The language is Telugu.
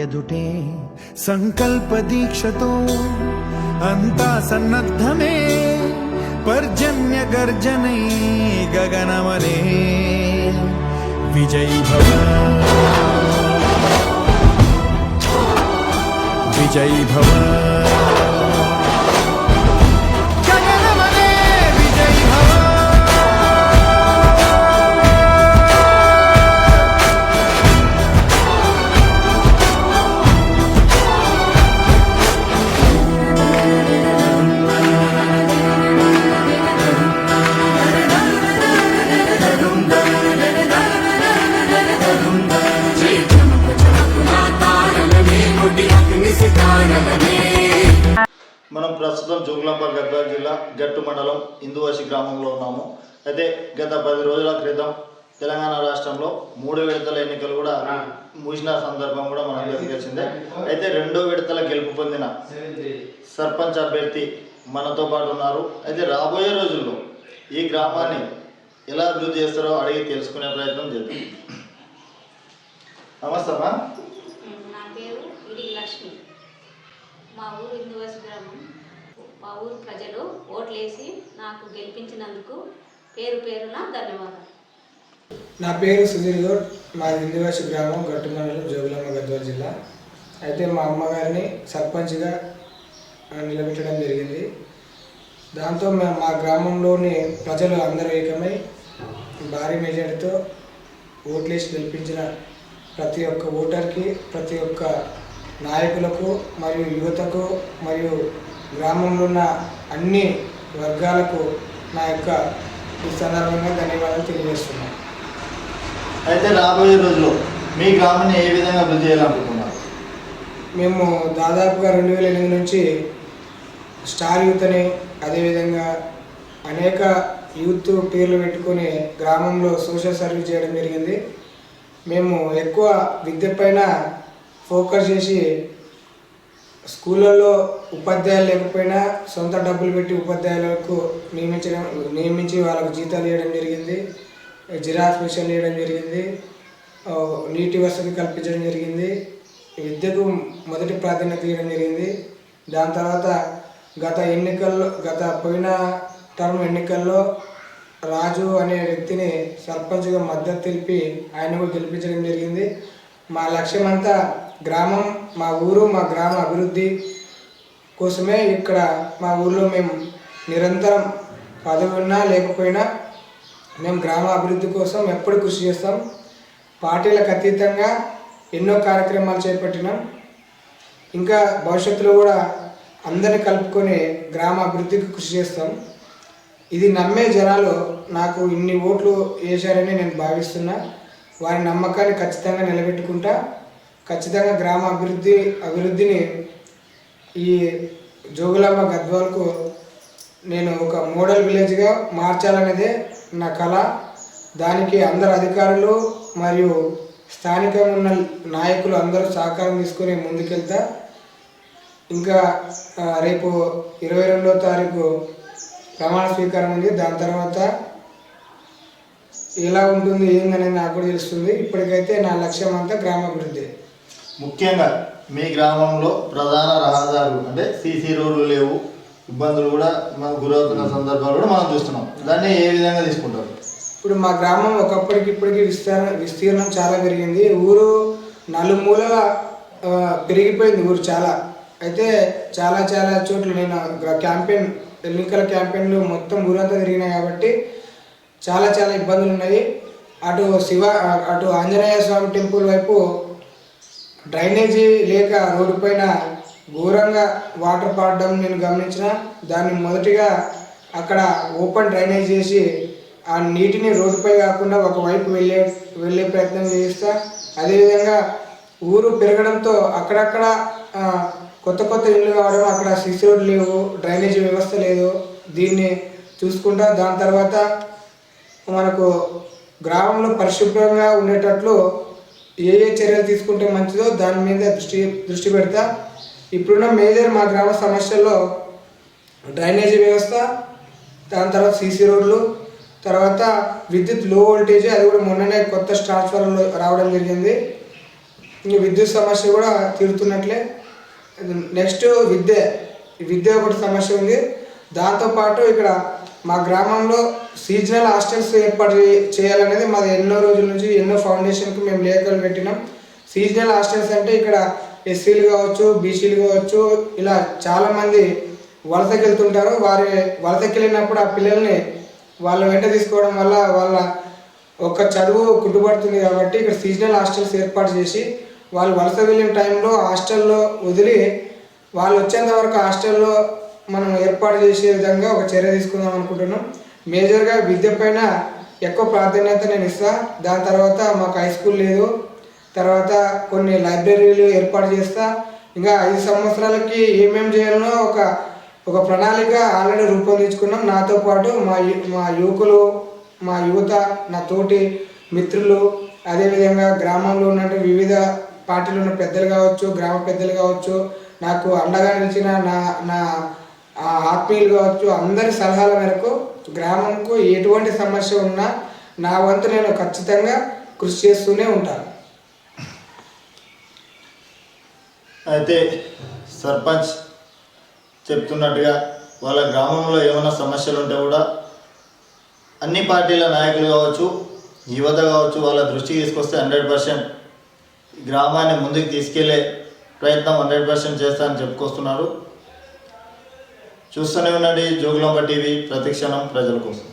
ఎదుటే సంకల్ప దీక్షతో అంతా సన్నద్ధమే పర్జన్య గర్జనై గగనమనే విజయీ భవ విజయీ భవ మనం ప్రస్తుతం జోగులాంబ గద్వాల జిల్లా గట్టు మండలం ఇందువాసి గ్రామంలో ఉన్నాము. అయితే గత 10 రోజుల క్రితం తెలంగాణ రాష్ట్రంలో 3 విడతల ఎన్నికలు కూడా ముగిసిన సందర్భం కూడా మనకు తెలిసిందే. అయితే 2వ విడతల గెలుపు పొందిన సర్పంచ్ అభ్యర్థి మనతో పాటు ఉన్నారు. అయితే రాబోయే రోజుల్లో ఈ గ్రామాన్ని ఎలా అభివృద్ధి చేస్తారో అడిగి తెలుసుకునే ప్రయత్నం చేద్దాం. నమస్తే అమ్మా. నా పేరు ఇడి లక్ష్మి. మా ఊరు ఇందువాసి గ్రామం. మా ఊరు ప్రజలు ఓట్లేసి నాకు గెలిపించినందుకు పేరు పేరున ధన్యవాదాలు. నా పేరు సుధీర్ గౌడ్. మా ఇందువాసి గ్రామం గట్టు మండలం జోగులాంబ గద్వాల జిల్లా. అయితే మా అమ్మగారిని సర్పంచ్గా నిలబెట్టడం జరిగింది. దాంతో మా గ్రామంలోని ప్రజలు అందరూ ఏకమై భారీ మెజారిటీతో ఓట్లేసి గెలిపించిన ప్రతి ఒక్క ఓటర్కి, ప్రతి ఒక్క నాయకులకు మరియు యువతకు మరియు గ్రామంలో ఉన్న అన్ని వర్గాలకు నా యొక్క ఈ సందర్భంగా ధన్యవాదాలు తెలియజేస్తున్నాను. అయితే రాబోయే రోజుల్లో మీ గ్రామాన్ని ఏ విధంగా అభివృద్ధి చేయాలనుకుంటున్నారు? మేము దాదాపుగా 2008 నుంచి స్టార్ యూత్ అని, అదేవిధంగా అనేక యూత్ పేర్లు పెట్టుకొని గ్రామంలో సోషల్ సర్వీస్ చేయడం జరిగింది. మేము ఎక్కువ విద్య పైన ఫోకస్ చేసి స్కూళ్ళల్లో ఉపాధ్యాయులు లేకపోయినా సొంత డబ్బులు పెట్టి ఉపాధ్యాయులకు నియమించి వాళ్ళకు జీతాలు ఇవ్వడం జరిగింది. జిరాక్స్ మిషన్ ఇవ్వడం జరిగింది. నీటి వసతి కల్పించడం జరిగింది. విద్యకు మొదటి ప్రాధాన్యత ఇవ్వడం జరిగింది. దాని తర్వాత గత పోయిన టర్మ్ ఎన్నికల్లో రాజు అనే వ్యక్తిని సర్పంచ్గా మద్దతు తెలిపి ఆయనకు గెలిపించడం జరిగింది. మా లక్ష్యం అంతా గ్రామం, మా ఊరు, మా గ్రామ అభివృద్ధి కోసమే. ఇక్కడ మా ఊళ్ళో మేము నిరంతరం పదవి ఉన్నా లేకపోయినా మేము గ్రామ అభివృద్ధి కోసం ఎప్పుడు కృషి చేస్తాం. పార్టీలకు అతీతంగా ఎన్నో కార్యక్రమాలు చేపట్టినాం. ఇంకా భవిష్యత్తులో కూడా అందరిని కలుపుకొని గ్రామ అభివృద్ధికి కృషి చేస్తాం. ఇది నమ్మే జనాలు నాకు ఇన్ని ఓట్లు వేశారని నేను భావిస్తున్నా. వారి నమ్మకాన్ని ఖచ్చితంగా నిలబెట్టుకుంటా. ఖచ్చితంగా గ్రామ అభివృద్ధిని ఈ జోగులాంబ గద్వాలకు నేను ఒక మోడల్ విలేజ్గా మార్చాలనేదే నా కళ. దానికి అందరు అధికారులు మరియు స్థానికంగా ఉన్న నాయకులు అందరూ సహకారం తీసుకొని ముందుకెళ్తా. ఇంకా రేపు 22వ తారీఖు ప్రమాణ స్వీకారం ఉంది. దాని తర్వాత ఎలా ఉంటుంది ఏందనేది నాకు కూడా తెలుస్తుంది. ఇప్పటికైతే నా లక్ష్యం అంతా గ్రామాభివృద్ధి. ముఖ్యంగా మీ గ్రామంలో ప్రధాన రహదారులు అంటే సీసీ రోడ్లు లేవు, ఇబ్బందులు కూడా మనకు గురవుతున్న సందర్భాలు కూడా మనం చూస్తున్నాం. దాన్ని ఏ విధంగా తీసుకుంటారు? ఇప్పుడు మా గ్రామం ఇప్పటికీ విస్తీర్ణం చాలా పెరిగింది. ఊరు నలుమూలల పెరిగిపోయింది ఊరు చాలా. అయితే చాలా చోట్ల నేను ఎన్నికల క్యాంపెయిన్లు మొత్తం ఊరంతా తిరిగినాయి కాబట్టి చాలా ఇబ్బందులు ఉన్నాయి. అటు ఆంజనేయ స్వామి టెంపుల్ వైపు డ్రైనేజీ లేక రోడ్డు పైన ఘోరంగా వాటర్ పడడం నేను గమనించిన. దాన్ని మొదటిగా అక్కడ ఓపెన్ డ్రైనేజ్ చేసి ఆ నీటిని రోడ్డుపై కాకుండా ఒకవైపు వెళ్ళే ప్రయత్నం చేస్తా. అదేవిధంగా ఊరు పెరగడంతో అక్కడక్కడ కొత్త ఇళ్ళు కావడం, అక్కడ సిసి రోడ్లు లేవు, డ్రైనేజీ వ్యవస్థ లేదు. దీన్ని చూసుకుంటా. దాని తర్వాత మనకు గ్రామంలో పరిశుభ్రంగా ఉండేటట్లు ఏ చర్యలు తీసుకుంటే మంచిదో దాని మీద దృష్టి పెడతా. ఇప్పుడున్న మేజర్ మా గ్రామ సమస్యల్లో డ్రైనేజీ వ్యవస్థ, దాని తర్వాత సీసీ రోడ్లు, తర్వాత విద్యుత్ లో వోల్టేజ్, అది కూడా మొన్ననే కొత్త ట్రాన్స్ఫార్మర్లు రావడం జరిగింది. ఈ విద్యుత్ సమస్య కూడా తీరుతున్నట్లే. నెక్స్ట్ విద్య ఒకటి సమస్య ఉంది. దాంతోపాటు ఇక్కడ మా గ్రామంలో సీజనల్ హాస్టల్స్ ఏర్పాటు చేయాలనేది మాది ఎన్నో రోజుల నుంచి ఎన్నో ఫౌండేషన్కి మేము లేఖలు పెట్టినాం. సీజనల్ హాస్టల్స్ అంటే ఇక్కడ ఎస్సీలు కావచ్చు, బీసీలు కావచ్చు, ఇలా చాలామంది వలసకి వెళ్తుంటారు. వలసకి వెళ్ళినప్పుడు ఆ పిల్లల్ని వాళ్ళ వెంట తీసుకోవడం వల్ల వాళ్ళ ఒక చదువు కుట్టుబడుతుంది. కాబట్టి ఇక్కడ సీజనల్ హాస్టల్స్ ఏర్పాటు చేసి వాళ్ళు వలస వెళ్ళిన టైంలో హాస్టల్లో వదిలి వాళ్ళు వచ్చేంత వరకు హాస్టల్లో మనం ఏర్పాటు చేసే విధంగా ఒక చర్య తీసుకుందాం అనుకుంటున్నాం. మేజర్గా విద్య పైన ఎక్కువ ప్రాధాన్యత నేను ఇస్తాను. దాని తర్వాత మాకు హై స్కూల్ లేదు, తర్వాత కొన్ని లైబ్రరీలు ఏర్పాటు చేస్తా. ఇంకా 5 సంవత్సరాలకి ఏమేమి చేయాలనో ఒక ప్రణాళిక ఆల్రెడీ రూపొందించుకున్నాం. నాతో పాటు మా యువకులు, మా యువత, నా తోటి మిత్రులు, అదేవిధంగా గ్రామంలో ఉన్న వివిధ పార్టీలు ఉన్న పెద్దలు కావచ్చు, గ్రామ పెద్దలు కావచ్చు, నాకు అండగా నిలిచిన నా ఆత్మీయులు కావచ్చు, అందరి సలహాల మేరకు గ్రామంకు ఎటువంటి సమస్య ఉన్నా నా వంతు నేను ఖచ్చితంగా కృషి చేస్తూనే ఉంటాను. అయితే సర్పంచ్ చెప్తున్నట్టుగా వాళ్ళ గ్రామంలో ఏమైనా సమస్యలు ఉంటే కూడా అన్ని పార్టీల నాయకులు కావచ్చు, యువత కావచ్చు, వాళ్ళ దృష్టికి తీసుకొస్తే 100% గ్రామాన్ని ముందుకు తీసుకెళ్లే ప్రయత్నం 100% చేస్తానని చెప్పుకొస్తున్నారు. చూస్తూనే ఉండండి జోగులాంబ టీవీ, ప్రతిక్షణం ప్రజల కోసం.